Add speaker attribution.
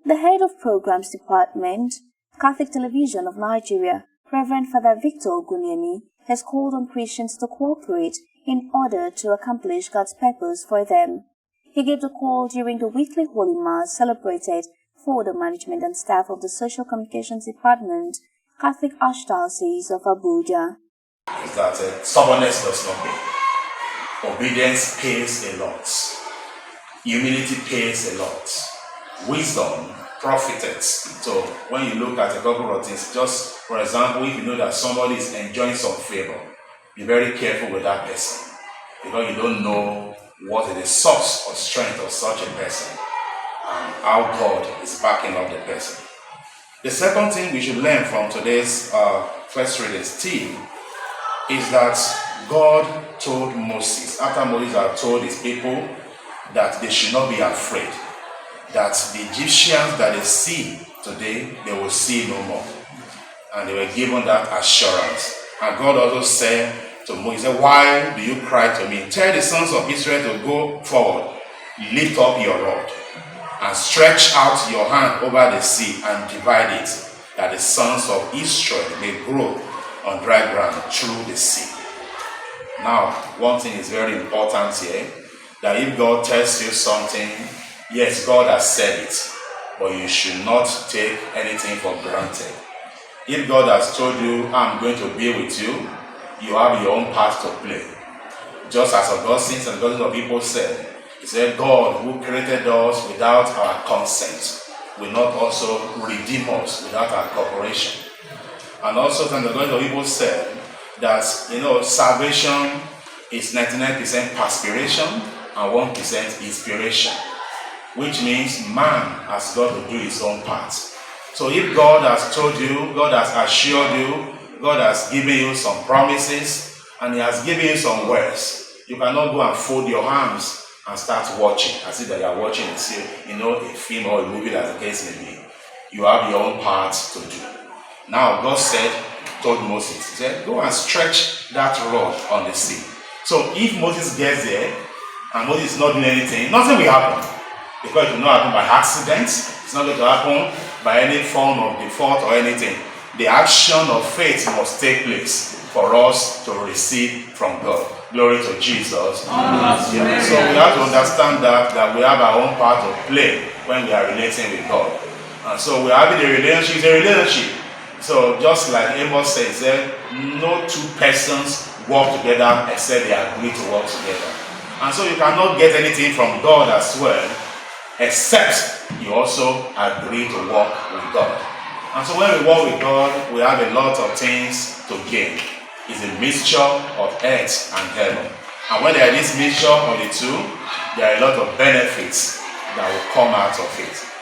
Speaker 1: The head of Programs Department, Catholic Television of Nigeria, Reverend Father Victor Oguniemi, has called on Christians to cooperate in order to accomplish God's purpose for them. He gave the call during the weekly Holy Mass celebrated for the management and staff of the Social Communications Department, Catholic Archdiocese of Abuja.
Speaker 2: Is that stubbornness does not pay. Obedience pays a lot. Humility pays a lot. Wisdom profited. So when you look at a couple of things, just for example, if you know that somebody is enjoying some favor, be very careful with that person, because you don't know what is the source of strength of such a person and how God is backing up the person. The second thing we should learn from today's first reading's theme is that God told Moses, after Moses had told his people that they should not be afraid, that the Egyptians that they see today, they will see no more. And they were given that assurance. And God also said to Moses, why do you cry to me? Tell the sons of Israel to go forward, lift up your rod, and stretch out your hand over the sea and divide it, that the sons of Israel may grow on dry ground through the sea. Now, one thing is very important here, that if God tells you something, yes, God has said it, but you should not take anything for granted. If God has told you, I'm going to be with you, you have your own part to play. Just as Augustine and dozens of people said, he said, God who created us without our consent will not also redeem us without our cooperation. And also some dozens of people said that, salvation is 99% perspiration and 1% inspiration, which means man has got to do his own part. So if God has told you, God has assured you, God has given you some promises, and he has given you some words, you cannot go and fold your arms and start watching as if that you are watching a film or a movie, as the case may be. You have your own part to do. Now God told Moses, he said, go and stretch that rod on the sea. So if Moses gets there and Moses is not doing anything, nothing will happen. Because it will not happen by accident. It's not going to happen by any form of default or anything. The action of faith must take place for us to receive from God. Glory to Jesus. Yeah. So we have to understand that we have our own part to play when we are relating with God. And so we are having a relationship. So just like Amos said, no two persons walk together except they agree to work together. And so you cannot get anything from God as well, except you also agree to walk with God. And so when we walk with God, we have a lot of things to gain. It's a mixture of earth and heaven. And when there is this mixture of the two, there are a lot of benefits that will come out of it.